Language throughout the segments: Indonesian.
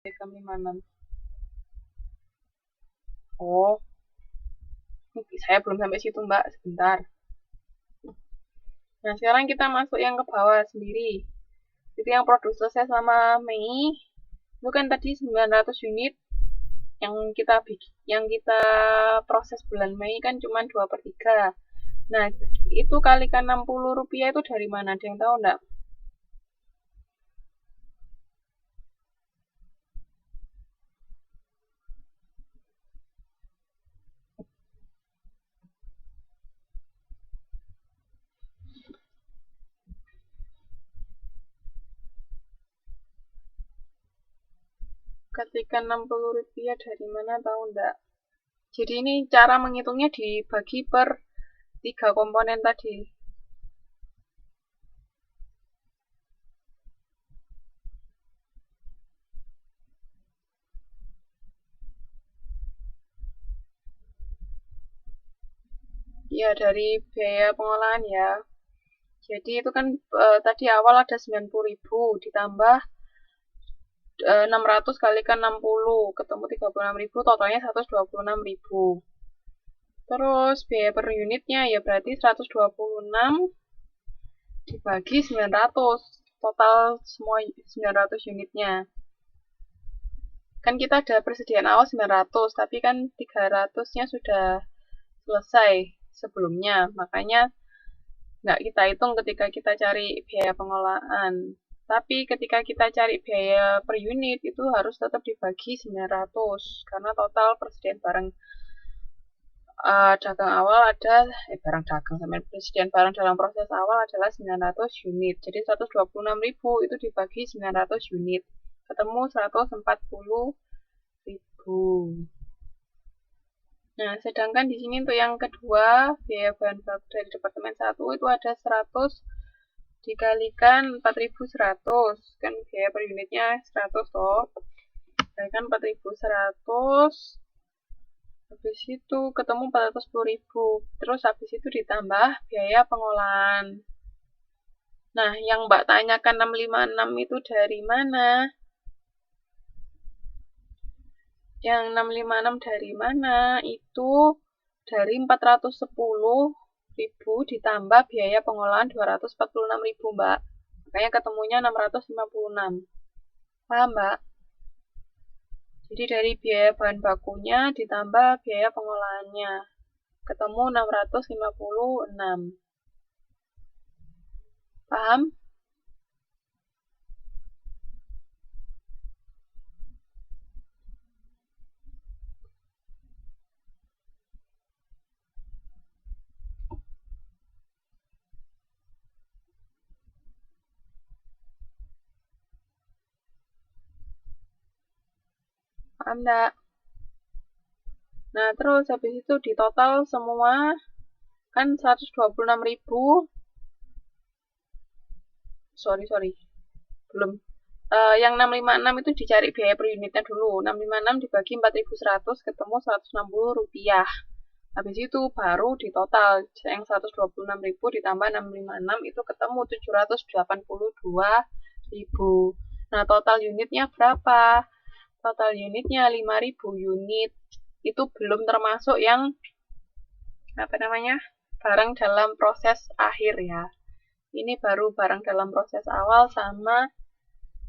Piagam 56. Oh, saya belum sampai situ, Mbak. Sebentar. Nah, sekarang kita masuk yang ke bawah sendiri. Itu yang produk selesai selama Mei. Itu kan tadi 900 unit yang kita proses bulan Mei kan cuma 2/3. Nah, itu kalikan Rp60 itu dari mana? Ada yang tahu enggak? Kalikan Rp60 dari mana tahu enggak? Jadi ini cara menghitungnya dibagi per 3 komponen tadi. Ya, dari biaya pengolahan ya. Jadi itu kan tadi awal ada 90.000 ditambah 600 kalikan 60 ketemu 36.000, totalnya 126.000. Terus biaya per unitnya ya berarti 126 dibagi 900, total semua 900 unitnya. Kan kita ada persediaan awal 900, tapi kan 300-nya sudah selesai sebelumnya, makanya nggak kita hitung ketika kita cari biaya pengolahan. Tapi ketika kita cari biaya per unit itu harus tetap dibagi 900 karena total persediaan barang dagang awal ada barang dagang sama persediaan barang dalam proses awal adalah 900 unit. Jadi 126.000 itu dibagi 900 unit. Ketemu 140.000. Nah, sedangkan di sini untuk yang kedua, biaya bahan baku dari Departemen 1 itu ada 100 dikalikan 4.100. Kan biaya per unitnya 100 toh. Dikalikan 4.100. Habis itu ketemu 410.000. Terus habis itu ditambah biaya pengolahan. Nah, yang Mbak tanyakan 656 itu dari mana? Yang 656 dari mana? Itu dari 410.000 ditambah biaya pengolahan 246.000, Mbak. Makanya ketemunya 656. Paham, Mbak? Jadi dari biaya bahan bakunya ditambah biaya pengolahannya. Ketemu 656. Paham? Paham enggak? Nah, terus habis itu di total semua kan 126.000. Sorry. Belum. Yang 656 itu dicari biaya per unitnya dulu. 656 dibagi 4.100 ketemu Rp160. Habis itu baru di total yang 126.000 ditambah 656 itu ketemu 782.000. Nah, total unitnya berapa? Total unitnya 5.000 unit. Itu belum termasuk yang barang dalam proses akhir ya. Ini baru barang dalam proses awal sama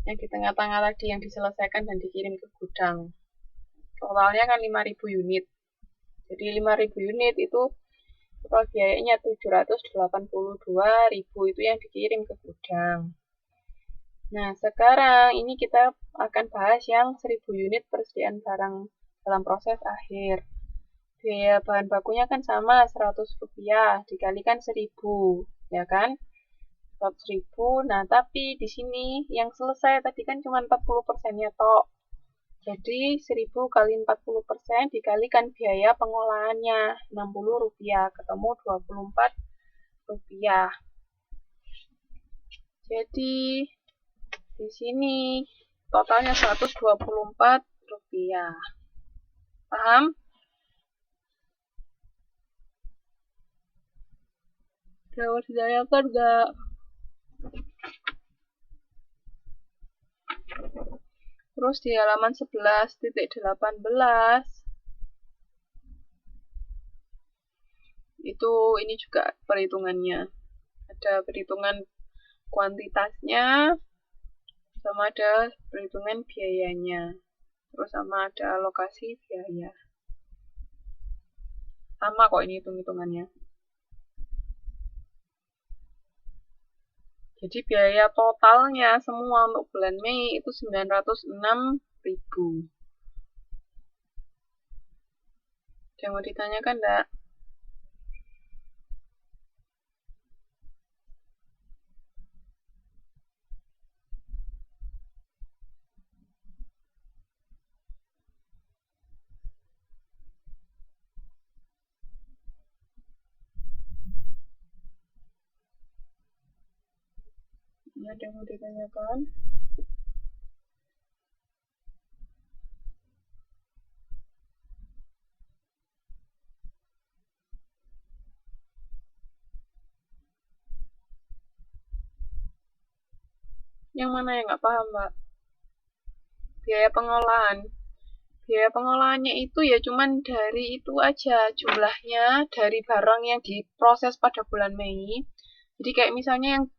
yang di tengah-tengah tadi yang diselesaikan dan dikirim ke gudang. Totalnya kan 5.000 unit. Jadi 5.000 unit itu total biayanya 782.000 itu yang dikirim ke gudang. Nah, sekarang ini kita akan bahas yang 1.000 unit persediaan barang dalam proses akhir. Biaya bahan bakunya kan sama Rp100 dikalikan 1.000, ya kan? 100.000. Nah, tapi di sini yang selesai tadi kan cuma 40%-nya tok. Jadi 1.000 kali 40% dikalikan biaya pengolahannya Rp60, ketemu Rp24. Jadi di sini totalnya Rp124. Paham? Dapat ditanyakan enggak? Terus di halaman 11.18 itu ini juga perhitungannya. Ada perhitungan kuantitasnya, sama ada perhitungan biayanya. Terus sama ada alokasi biaya. Sama kok ini hitung-hitungannya. Jadi biaya totalnya semua untuk bulan Mei itu 906.000. Ada yang mau ditanyakan enggak? Ada yang mau ditanyakan? Yang mana yang nggak paham, Mbak? Biaya pengolahan. Biaya pengolahannya itu ya cuman dari itu aja, jumlahnya dari barang yang diproses pada bulan Mei. Jadi kayak misalnya yang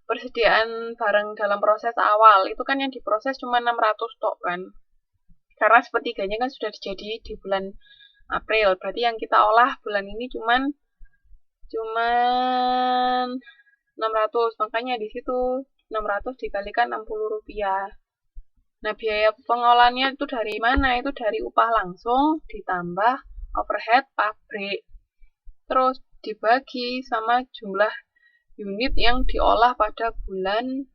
persediaan barang dalam proses awal, itu kan yang diproses cuma 600 tok kan. Karena sepertiganya kan sudah jadi di bulan April, berarti yang kita olah bulan ini cuman 600, makanya di situ 600 dikalikan 60 rupiah. Nah, biaya pengolahannya itu dari mana? Itu dari upah langsung ditambah overhead pabrik. Terus dibagi sama jumlah unit yang diolah pada bulan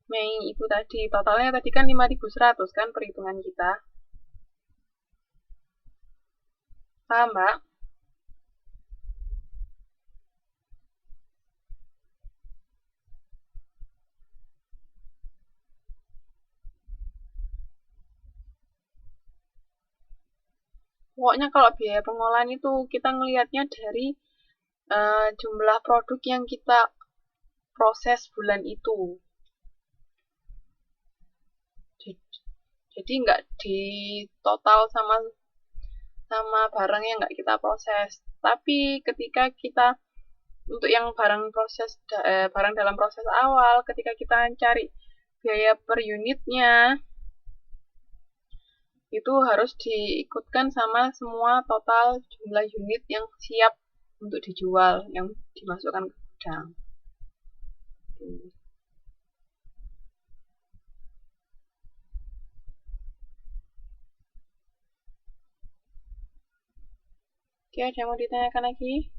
Mei itu tadi. Totalnya tadi kan 5.100 kan perhitungan kita. Paham, Mbak? Pokoknya kalau biaya pengolahan itu kita ngelihatnya dari jumlah produk yang kita proses bulan itu. Jadi nggak di total sama barang yang nggak kita proses. Tapi ketika kita untuk yang barang dalam proses awal, ketika kita cari biaya per unitnya, itu harus diikutkan sama semua total jumlah unit yang siap untuk dijual, yang dimasukkan ke gudang. Oke, ada yang mau ditanyakan lagi?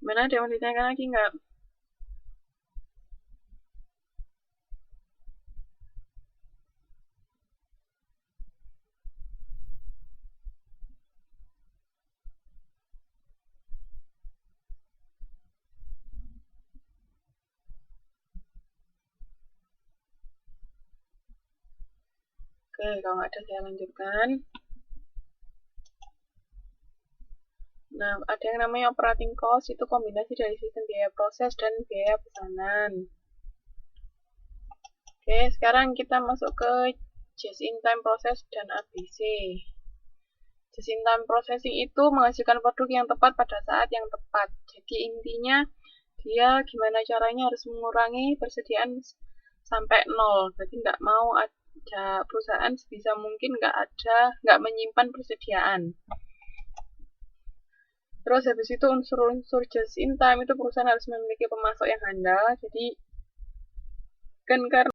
Mana ada yang mau ditanyakan lagi nggak? Oke, kalau nggak ada saya lanjutkan. Nah, ada yang namanya operating cost, itu kombinasi dari sistem biaya proses dan biaya pesanan. Oke, sekarang kita masuk ke just-in-time process dan ABC. Just-in-time processing itu menghasilkan produk yang tepat pada saat yang tepat. Jadi intinya dia gimana caranya harus mengurangi persediaan sampai nol. Berarti nggak mau ada perusahaan sebisa mungkin nggak menyimpan persediaan. Terus habis itu unsur-unsur just in time itu perusahaan harus memiliki pemasok yang handal. Jadi Kan karena